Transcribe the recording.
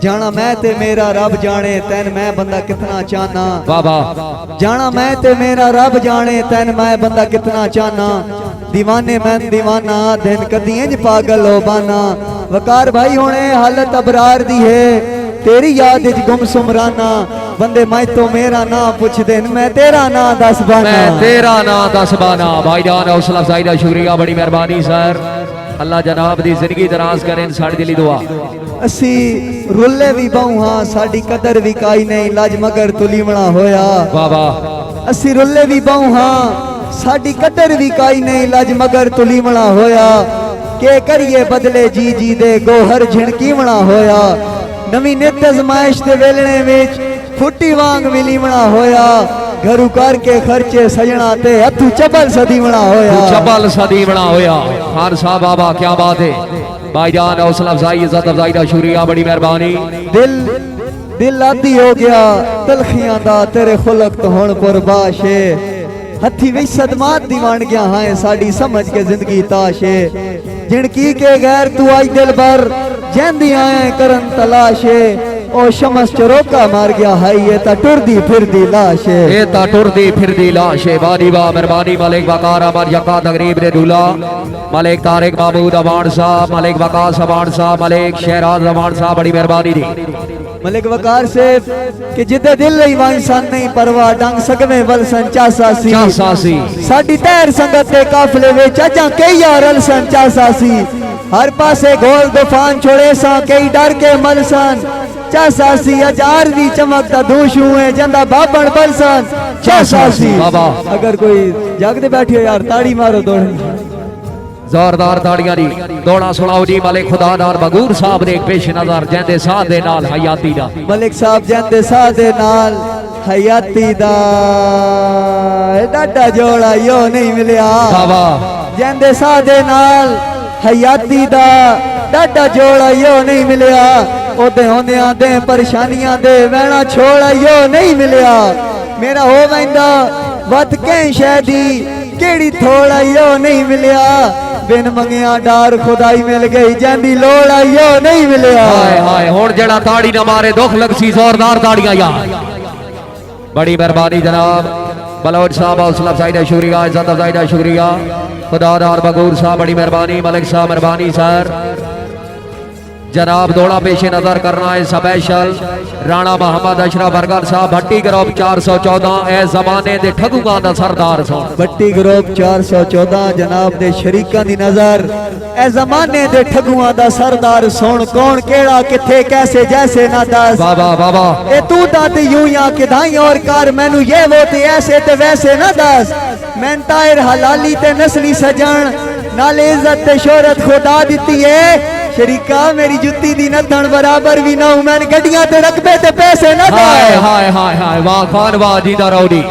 जाना मैं ते मेरा रब जाने तैन मैं बंदा कितना चाहना। बाबा जाना मैं ते मेरा रब जाने तैन मैं बंदा कितना चाहना। दीवाने मैं दीवाना दिन कदी इंज पागल हो बाना। वकार भाई होने हालत अबरार दी है तेरी याद विच गुम सुमराना। बंदे मैं तो मेरा ना पुछ देन मैं तेरा ना दस बाना। मैं तेरा ना दस बाना। भाईजान हौसला अफजाई दा शुक्रिया, बड़ी मेहरबानी सर। अल्लाह जनाब दी जिंदगी दराज करें, साड़ी दिली दुआ। असी रुले भी बहु हाँ साड़ी कदर भी काई नहीं लज मगर तुलीमणा होया। बाबा असी रुले भी बहु हाँ साड़ी कदर भी काई नहीं लज मगर तुलीमणा होया। के करिए बदले जी जी दे गोहर झिणकीमणा होया। नवी नित अजमाइश दे वेलणे विच फुट्टी वांग मिलीमणा होया। घरू करके खर्चे सजना ते हथू चबल सदीमणा होया। चबल सदीमणा होया। खान साहब बाबा क्या बात है। भाईजान हौसला अफजाई इज्जत अफजाई दा शुक्रिया, बड़ी मेहरबानी। दिल आदी हो गया तलखियां दा तेरे खुलक तो हुण कुरबाश है। हथी विच सदमात दीवान गया हां साड़ी समझ के जिंदगी ताश है। जिणकी के गैर तू आई दिल भर जैंदी आए करन तलाश है। ओ शमस चरोका मार गया हाई ये ता टुरदी फिरदी लाश है। ये ता टुरदी फिरदी लाश है। बारी बा मेहरबानी मलिक वकार अमर यका तकरीब ने दूल्हा मलिक तारिक महमूद अवान साहब, मलिक वकास अवान साहब, मलिक शहराज अवान साहब, बड़ी मेहरबानी दी। मलिक वकार से कि जिदे दिल लई वा इंसान नहीं परवाह डंग सकवे वलसन चासासी। साडी तैर संगत दे काफले विच अजां कई यार अलसन चासासी। हर पासे गोल तूफान छोड़े सा कई डर के मलसन चासासी। अजार दी चमकता धूश हुए जंदा बाबण बलसन चासासी। अगर कोई जागते बैठे यार ताड़ी मारो दौड़ जोरदार ताड़ियां दी दौड़ा सुनाओ जी। मलिक खुदादार बगूर साहब ने एक पेश नजर जैंदे साह दे नाल हयाती दा। मलिक साहब जैंदे साह दे नाल हयाती दा डाडा जोड़ा यो नहीं मिलिया। बाबा जैंदे साह दे नाल हयाती दा डाडा जोड़ा यो नहीं मिलिया। ओदे होंदियां दे परेशानियां दे वैणा छोड़ा यो नहीं मिलिया। मेरा हो वैंदा वत के शैदी केड़ी थोड़ा यो नहीं मिलिया। बिन मंगिया डार खुदाई मिल गई जैंदी लोड़ आई यो नहीं मिलिया। हाय हाय हुण जेड़ा ताड़ी ना मारे दुख लगसी। जोरदार ताड़ियां यार, बड़ी मेहरबानी जनाब। बलोच साहब हौसला अफजाई दा शुक्रिया, इज्जत अफजाई दा शुक्रिया। खुदादार बगूर साहब बड़ी मेहरबानी। मलिक साहब मेहरबानी सर। जनाब दौड़ा पेशे नजर करना है स्पेशल राणा मोहम्मद अशरफ बरगल साहब भट्टी ग्रुप 414 ए जमाने दे ठगूआं दा सरदार सन। भट्टी ग्रुप 414 जनाब दे शरीकां दी नजर ए जमाने दे ठगूआं दा सरदार सुन कौन केड़ा किथे कैसे जैसे ना दस। बाबा बाबा ए तू तात यूं या किधाई और कर मैनू ये वो ते ऐसे ते वैसे ना दस। मैं तायर हलाली ते नस्ली सजन नाले इज्जत ते शोहरत खुदा दिती है। शरीका मेरी जुत्ती दी नथन बराबर भी ना मैं गड्डियां ते रकबे ते पैसे ना। हाय हाय हाय हाय वाह खान वाह जी दा रौडी।